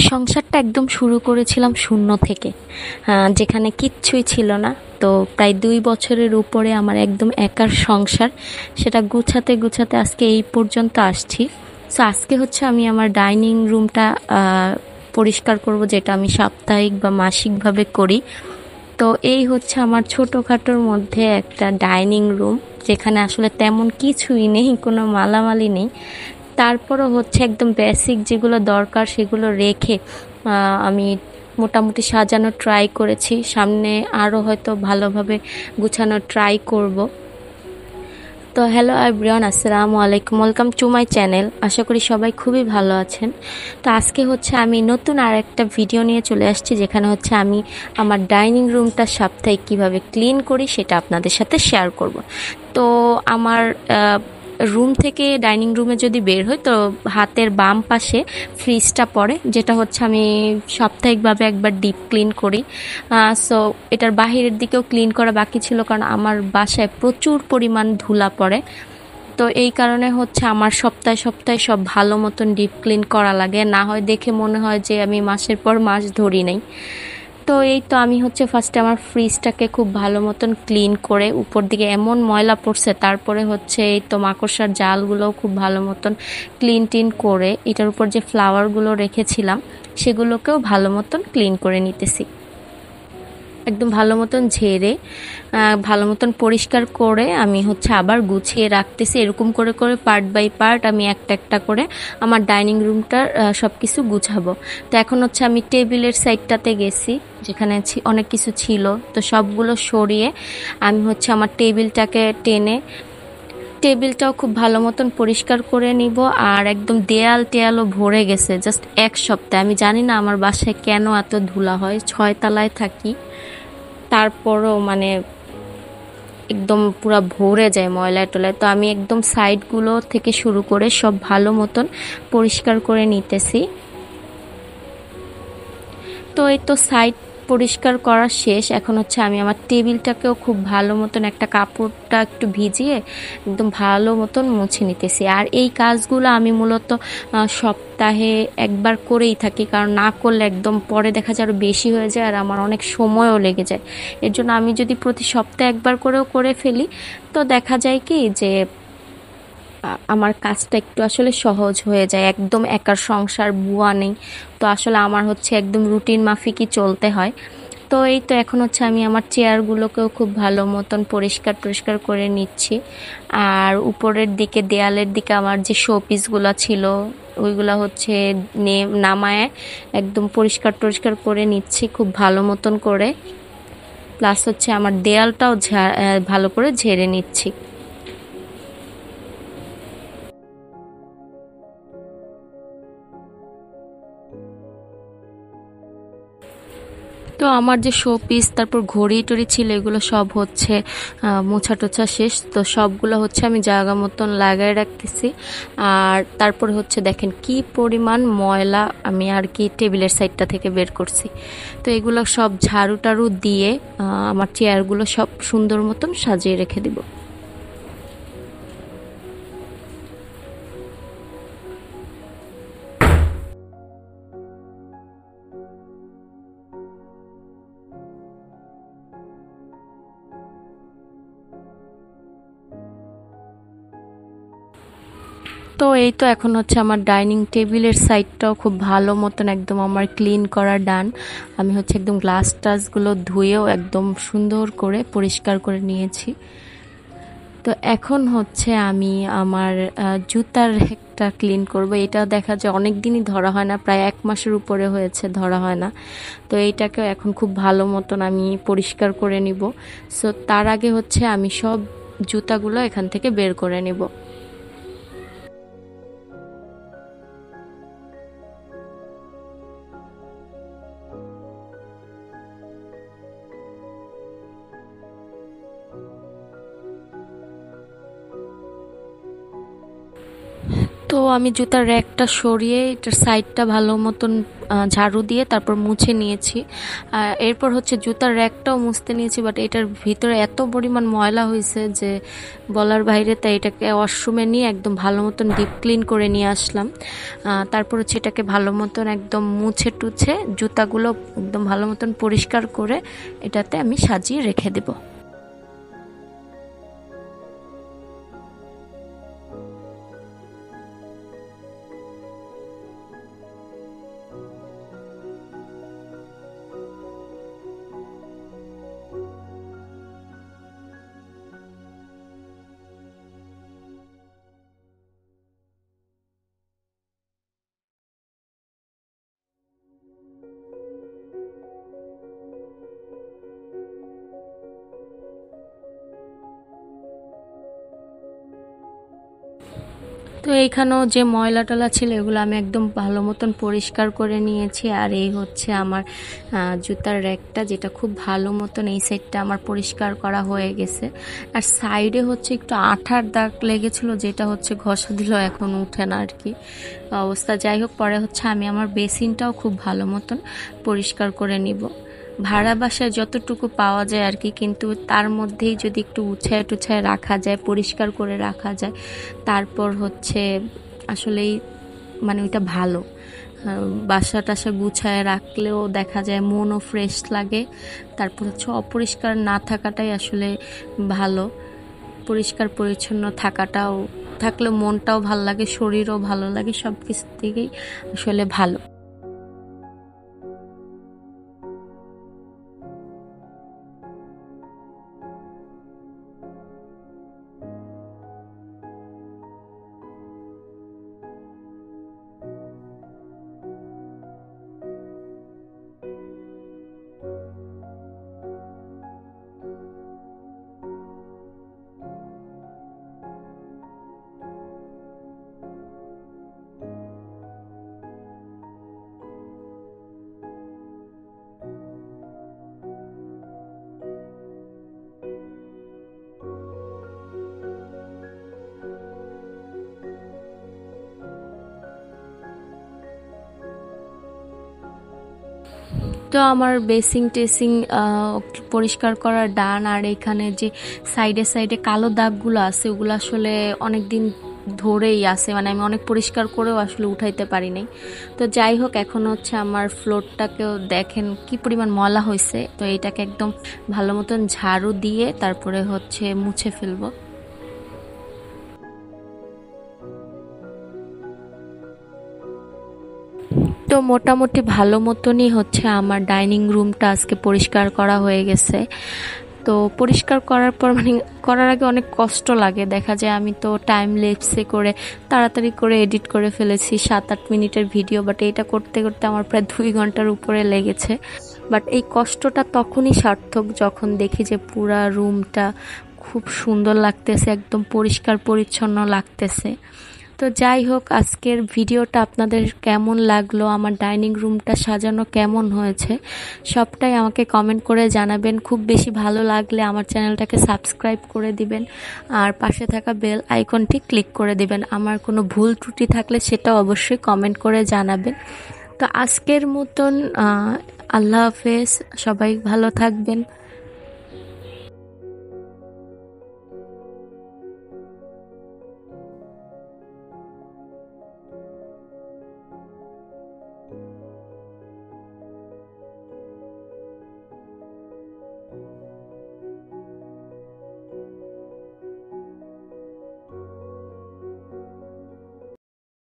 সংসারটা একদম শুরু করেছিলাম শূন্য থেকে, যেখানে কিচ্ছুই ছিল না। তো প্রায় 2 বছরের উপরে আমার একদম একার সংসার, সেটা গুছাতে গুছাতে আজকে এই পর্যন্ত আসছি। সো আজকে হচ্ছে আমি আমার ডাইনিং রুমটা পরিষ্কার করব, যেটা আমি সাপ্তাহিক বা মাসিকভাবে করি। তো এই হচ্ছে আমার ছোটোখাটোর মধ্যে একটা ডাইনিং রুম, যেখানে আসলে তেমন কিছুই নেই, কোনো মালামালি নেই। তারপরও হচ্ছে একদম বেসিক যেগুলো দরকার সেগুলো রেখে আমি মোটামুটি সাজানো ট্রাই করেছি। সামনে আরও হয়তো ভালোভাবে গুছানো ট্রাই করব। তো হ্যালো এভরিওয়ান, আসসালামু আলাইকুম, ওয়েলকাম টু মাই চ্যানেল। আশা করি সবাই খুবই ভালো আছেন। তো আজকে হচ্ছে আমি নতুন আর একটা ভিডিও নিয়ে চলে আসছি, যেখানে হচ্ছে আমি আমার ডাইনিং রুমটা সাপ্তাহিক কীভাবে ক্লিন করি সেটা আপনাদের সাথে শেয়ার করব। তো আমার রুম থেকে ডাইনিং রুমে যদি বের হই, তো হাতের বাম পাশে ফ্রিজটা পড়ে, যেটা হচ্ছে আমি সাপ্তাহিকভাবে একবার ডিপ ক্লিন করি। সো এটার বাহিরের দিকেও ক্লিন করা বাকি ছিল, কারণ আমার বাসায় প্রচুর পরিমাণ ধুলা পড়ে। তো এই কারণে হচ্ছে আমার সপ্তাহে সপ্তাহে সব ভালো মতন ডিপ ক্লিন করা লাগে, না হয় দেখে মনে হয় যে আমি মাসের পর মাস ধরি নাই। তো এই তো আমি হচ্ছে ফার্স্টে আমার ফ্রিজটাকে খুব ভালো মতন ক্লিন করে, উপর দিকে এমন ময়লা পড়ছে, তারপরে হচ্ছে এই তো মাকড়সার জালগুলোও খুব ভালো মতন ক্লিন টিন করে, এটার উপর যে ফ্লাওয়ারগুলো রেখেছিলাম সেগুলোকেও ভালো মতন ক্লিন করে নিতেছি। একদম ভালো মতন ঝেড়ে ভালো মতন পরিষ্কার করে আমি হচ্ছে আবার গুছিয়ে রাখতেছি। এরকম করে করে পার্ট বাই পার্ট আমি একটা একটা করে আমার ডাইনিং রুমটার সব কিছু গুছাবো। তো এখন হচ্ছে আমি টেবিলের সাইডটাতে গেছি, যেখানে অনেক কিছু ছিল। তো সবগুলো সরিয়ে আমি হচ্ছে আমার টেবিলটাও খুব ভালো মতন পরিষ্কার করে নিব। আর একদম দেয়াল টেয়ালও ভরে গেছে জাস্ট এক সপ্তাহে। আমি জানি না আমার বাসায় কেন এত ধুলা হয়, 6 তলায় থাকি, তারপরও মানে একদম পুরা ভরে যায় ময়লায় টলায়। তো আমি একদম সাইডগুলো থেকে শুরু করে সব ভালো মতন পরিষ্কার করে নিতেছি। তো এই তো সাইড পরিষ্কার করা শেষ। এখন হচ্ছে আমি আমার টেবিলটাকেও খুব ভালো মতন একটা কাপড়টা একটু ভিজিয়ে একদম ভালো মতন মুছে নিতেছি। আর এই কাজগুলো আমি মূলত সপ্তাহে একবার করেই থাকি, কারণ না করলে একদম পরে দেখা যায় আরও বেশি হয়ে যায় আর আমার অনেক সময়ও লেগে যায়। এর জন্য আমি যদি প্রতি সপ্তাহে একবার করেও করে ফেলি, তো দেখা যায় কি যে আমার কাজটা একটু আসলে সহজ হয়ে যায়। একদম একার সংসার, বুয়া নেই, তো আসলে আমার হচ্ছে একদম রুটিন মাফিকই চলতে হয়। তো এই তো এখন হচ্ছে আমি আমার চেয়ারগুলোকেও খুব ভালো মতন পরিষ্কার টরিষ্কার করে নিচ্ছি। আর উপরের দিকে দেয়ালের দিকে আমার যে শো পিসগুলো ছিল ওইগুলো হচ্ছে নামায় একদম পরিষ্কার টরিষ্কার করে নিচ্ছি খুব ভালো মতন করে। প্লাস হচ্ছে আমার দেয়ালটাও ভালো করে ঝেড়ে নিচ্ছি। তো আমার যে শো পিস তারপর ঘড়ি টড়ি ছিল, এগুলো সব হচ্ছে মোছা টোছা শেষ। তো সবগুলো হচ্ছে আমি জায়গা মতন লাগাই রাখতেছি। আর তারপর হচ্ছে দেখেন কি পরিমাণ ময়লা আমি আর কি টেবিলের সাইডটা থেকে বের করছি। তো এগুলো সব ঝাড়ু টাড়ু দিয়ে আমার চেয়ারগুলো সব সুন্দর মতন সাজিয়ে রেখে দিব। তো এই তো এখন হচ্ছে আমার ডাইনিং টেবিলের সাইডটাও খুব ভালো মতন একদম আমার ক্লিন করা ডান। আমি হচ্ছে একদম গ্লাস টাসগুলো ধুয়েও একদম সুন্দর করে পরিষ্কার করে নিয়েছি। তো এখন হচ্ছে আমি আমার জুতার একটা ক্লিন করব। এটা দেখা যায় অনেক দিনই ধরা হয় না, প্রায় 1 মাসের উপরে হয়েছে ধরা হয় না। তো এইটাকেও এখন খুব ভালো মতন আমি পরিষ্কার করে নিব। সো তার আগে হচ্ছে আমি সব জুতাগুলো এখান থেকে বের করে নিব। তো আমি জুতার র্যাকটা সরিয়ে এটার সাইডটা ভালো মতন ঝাড়ু দিয়ে তারপর মুছে নিয়েছি। এরপর হচ্ছে জুতার র্যাকটাও মুছতে নিয়েছি, বাট এটার ভিতরে এত পরিমাণ ময়লা হয়েছে যে বলার বাইরে। তাই এটাকে ওয়াশরুমে নিয়ে একদম ভালো মতন ডিপ ক্লিন করে নিয়ে আসলাম। তারপর হচ্ছে এটাকে ভালো মতন একদম মুছে টুছে জুতাগুলো একদম ভালো মতন পরিষ্কার করে এটাতে আমি সাজিয়ে রেখে দেবো। তো এইখানেও যে ময়লা টলা ছিল এগুলো আমি একদম ভালো মতন পরিষ্কার করে নিয়েছি। আর এই হচ্ছে আমার জুতার র্যাকটা, যেটা খুব ভালো মতন এই সাইডটা আমার পরিষ্কার করা হয়ে গেছে। আর সাইডে হচ্ছে একটু আঠার দাগ লেগেছিল, যেটা হচ্ছে ঘষা দিলেও এখন উঠে না আর কি অবস্থা। যাই হোক, পরে হচ্ছে আমি আমার বেসিনটাও খুব ভালো মতন পরিষ্কার করে নিব। ভাড়া বাসায় যতটুকু পাওয়া যায় আর কি, কিন্তু তার মধ্যেই যদি একটু উছায় টুছায় রাখা যায়, পরিষ্কার করে রাখা যায়, তারপর হচ্ছে আসলেই মানে ওইটা ভালো। বাসা টাসা গুছায় রাখলেও দেখা যায় মনও ফ্রেশ লাগে। তারপর হচ্ছে অপরিষ্কার না থাকাটাই আসলে ভালো। পরিষ্কার পরিচ্ছন্ন থাকলে মনটাও ভালো লাগে, শরীরও ভালো লাগে, সব কিছু থেকেই আসলে ভালো। তো আমার বেসিং টেসিং পরিষ্কার করার ডান। আর এখানে যে সাইডে সাইডে কালো দাগগুলো আছে ওগুলো আসলে অনেক দিন ধরেই আছে, মানে আমি অনেক পরিষ্কার করেও আসলে উঠাইতে পারি নাই। তো যাই হোক, এখন হচ্ছে আমার ফ্লোরটাকেও দেখেন কি পরিমাণ ময়লা হয়েছে। তো এইটাকে একদম ভালো মতন ঝাড়ু দিয়ে তারপরে হচ্ছে মুছে ফেলবো। তো মোটামুটি ভালো মতনই হচ্ছে আমার ডাইনিং রুমটা আজকে পরিষ্কার করা হয়ে গেছে। তো পরিষ্কার করার পর মানে করার আগে অনেক কষ্ট লাগে, দেখা যায় আমি তো টাইম লেপসে করে তাড়াতাড়ি করে এডিট করে ফেলেছি 7-8 মিনিটের ভিডিও, বাট এইটা করতে করতে আমার প্রায় 2 ঘন্টার উপরে লেগেছে। বাট এই কষ্টটা তখনই সার্থক যখন দেখি যে পুরা রুমটা খুব সুন্দর লাগতেছে, একদম পরিষ্কার পরিচ্ছন্ন লাগতেছে। তো যাই হোক, আজকের ভিডিওটা আপনাদের কেমন লাগলো, আমার ডাইনিং রুমটা সাজানো কেমন হয়েছে, সবটাই আমাকে কমেন্ট করে জানাবেন। খুব বেশি ভালো লাগলে আমার চ্যানেলটাকে সাবস্ক্রাইব করে দিবেন আর পাশে থাকা বেল আইকনটি ক্লিক করে দিবেন। আমার কোনো ভুল ত্রুটি থাকলে সেটা অবশ্যই কমেন্ট করে জানাবেন। তো আজকের মতন আল্লাহ হাফেজ, সবাই ভালো থাকবেন।